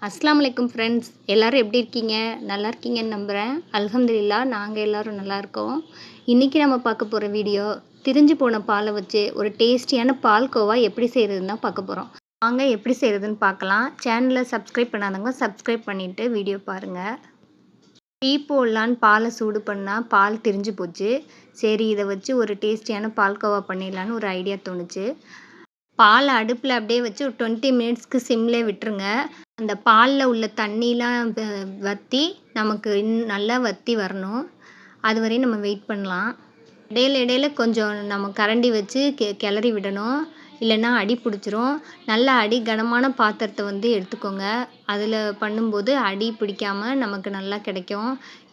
அஸ்ஸலாமு அலைக்கும் ஃப்ரெண்ட்ஸ், எல்லோரும் எப்படி இருக்கீங்க? நல்லா இருக்கீங்கன்னு நம்புகிறேன். அல்ஹம்துலில்லாஹ் நாங்கள் எல்லோரும் நல்லாயிருக்கோம். இன்றைக்கி நம்ம பார்க்க போகிற வீடியோ திரிஞ்சு போன பாலை வச்சு ஒரு டேஸ்டியான பால்கோவா எப்படி செய்கிறதுன்னு தான் பார்க்க போகிறோம். வாங்க எப்படி செய்கிறதுன்னு பார்க்கலாம். சேனலை சப்ஸ்கிரைப் பண்ணாதவங்க சப்ஸ்கிரைப் பண்ணிவிட்டு வீடியோ பாருங்கள். டீ போடலான்னு பாலை சூடு பண்ணால் பால் திரிஞ்சு போச்சு. சரி, இதை வச்சு ஒரு டேஸ்டியான பால்கோவா பண்ணிடலான்னு ஒரு ஐடியா தோணுச்சு. பாலை அடுப்பில் அப்படியே வச்சு ஒரு 20 மினிட்ஸ்க்கு சிம்லே விட்டுருங்க. அந்த பாலில் உள்ள தண்ணிலாம் வற்றி நமக்கு நல்லா வற்றி வரணும். அது வரையும் நம்ம வெயிட் பண்ணலாம். இடையில கொஞ்சம் நம்ம கரண்டி வச்சு கிளறி விடணும். இல்லைன்னா அடி பிடிச்சிரும். நல்லா அடி கனமான பாத்திரத்தை எடுத்துக்கோங்க. அதில் பண்ணும்போது அடி பிடிக்காமல் நமக்கு நல்லா கிடைக்கும்.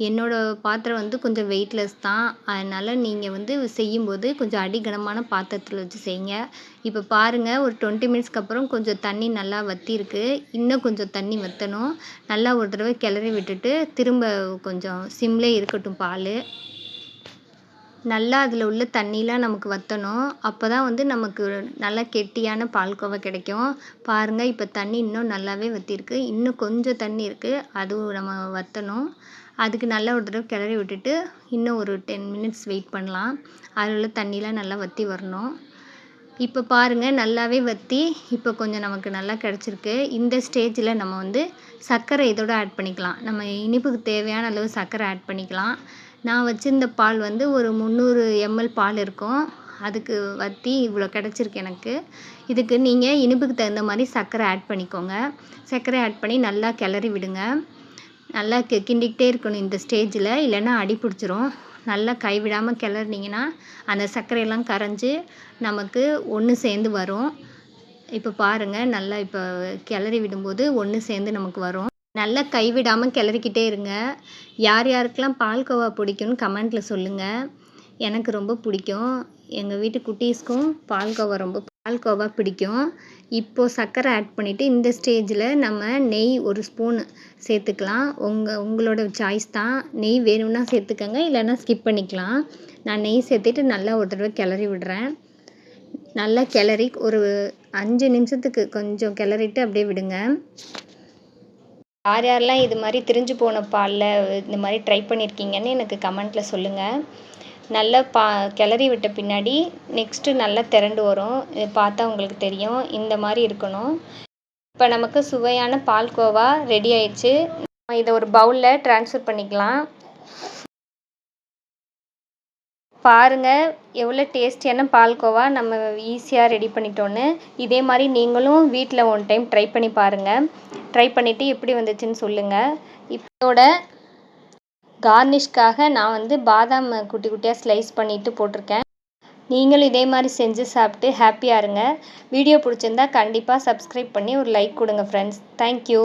என்னோடய பாத்திரம் கொஞ்சம் வெயிட்லெஸ் தான். அதனால் நீங்கள் செய்யும்போது கொஞ்சம் அடி கனமான பாத்திரத்தில் வச்சு செய்யுங்க. இப்போ பாருங்கள், ஒரு 20 மினிட்ஸ்க்கு அப்புறம் கொஞ்சம் தண்ணி நல்லா வற்றிருக்கு. இன்னும் கொஞ்சம் தண்ணி வற்றணும். நல்லா ஒரு தடவை கிளறி விட்டுட்டு திரும்ப கொஞ்சம் சிம்லே இருக்கட்டும் பால். நல்லா அதில் உள்ள தண்ணிலாம் நமக்கு வற்றணும். அப்போ தான் நமக்கு நல்லா கெட்டியான பால்கோவா கிடைக்கும். பாருங்கள், இப்போ தண்ணி இன்னும் நல்லாவே வற்றிருக்கு. இன்னும் கொஞ்சம் தண்ணி இருக்குது, அதுவும் நம்ம வற்றணும். அதுக்கு நல்லா ஒரு தடவை கிளறி விட்டுட்டு இன்னும் ஒரு 10 மினிட்ஸ் வெயிட் பண்ணலாம். அதில் உள்ள தண்ணிலாம் நல்லா வற்றி வரணும். இப்போ பாருங்கள், நல்லாவே வற்றி இப்போ கொஞ்சம் நமக்கு நல்லா கிடச்சிருக்கு. இந்த ஸ்டேஜில் நம்ம சர்க்கரை இதோட ஆட் பண்ணிக்கலாம். நம்ம இனிப்புக்கு தேவையான அளவு சர்க்கரை ஆட் பண்ணிக்கலாம். நான் வச்சுருந்த பால் ஒரு 300 ml பால் இருக்கும். அதுக்கு வற்றி இவ்வளோ கிடச்சிருக்கு எனக்கு. இதுக்கு நீங்கள் இனிப்புக்கு தகுந்த மாதிரி சர்க்கரை ஆட் பண்ணிக்கோங்க. சர்க்கரை ஆட் பண்ணி நல்லா கிளறி விடுங்க. நல்லா கிண்டிக்கிட்டே இருக்கணும் இந்த ஸ்டேஜில், இல்லைன்னா அடி பிடிச்சிரும். நல்லா கைவிடாமல் கிளறினீங்கன்னா அந்த சர்க்கரையெல்லாம் கரைஞ்சி நமக்கு ஒன்று சேர்ந்து வரும். இப்போ பாருங்கள், நல்லா இப்போ கிளறி விடும்போது ஒன்று சேர்ந்து நமக்கு வரும். நல்லா கைவிடாமல் கிளறிக்கிட்டே இருங்க. யார் யாருக்கெல்லாம் பால்கோவா பிடிக்கும்னு கமெண்ட்டில் சொல்லுங்கள். எனக்கு ரொம்ப பிடிக்கும். எங்கள் வீட்டு குட்டீஸ்க்கும் பால்கோவா பிடிக்கும். இப்போது சர்க்கரை ஆட் பண்ணிவிட்டு இந்த ஸ்டேஜில் நம்ம நெய் ஒரு ஸ்பூன் சேர்த்துக்கலாம். உங்களோட சாய்ஸ் தான். நெய் வேணும்னா சேர்த்துக்கங்க, இல்லைன்னா ஸ்கிப் பண்ணிக்கலாம். நான் நெய் சேர்த்துட்டு நல்லா ஒரு தடவை கிளறி விடுறேன். நல்லா கிளறி ஒரு 5 நிமிஷத்துக்கு கொஞ்சம் கிளறிட்டு அப்படியே விடுங்க. யாரெல்லாம் இது மாதிரி திரிஞ்சு போன பாலில் இந்த மாதிரி ட்ரை பண்ணியிருக்கீங்கன்னு எனக்கு கமெண்ட்டில் சொல்லுங்கள். நல்லா கிளறி விட்ட பின்னாடி நெக்ஸ்ட்டு நல்லா திரண்டு வரும். இதை பார்த்தா உங்களுக்கு தெரியும். இந்த மாதிரி இருக்கணும். இப்போ நமக்கு சுவையான பால்கோவா ரெடி ஆயிடுச்சு. இதை ஒரு பவுலில் ட்ரான்ஸ்ஃபர் பண்ணிக்கலாம். பாருங்கள், எவ்வளோ டேஸ்டியான பால்கோவா நம்ம ஈஸியாக ரெடி பண்ணிட்டோன்னு. இதே மாதிரி நீங்களும் வீட்டில் ஒன் டைம் ட்ரை பண்ணி பாருங்கள். ட்ரை பண்ணிவிட்டு எப்படி வந்துச்சுன்னு சொல்லுங்கள். இதோட கார்னிஷ்காக நான் பாதாம் குட்டி குட்டியாக ஸ்லைஸ் பண்ணிவிட்டு போட்டிருக்கேன். நீங்களும் இதே மாதிரி செஞ்சு சாப்பிட்டு ஹாப்பியாக இருங்க. வீடியோ பிடிச்சிருந்தா கண்டிப்பாக சப்ஸ்கிரைப் பண்ணி ஒரு லைக் கொடுங்க ஃப்ரெண்ட்ஸ். தேங்க்யூ.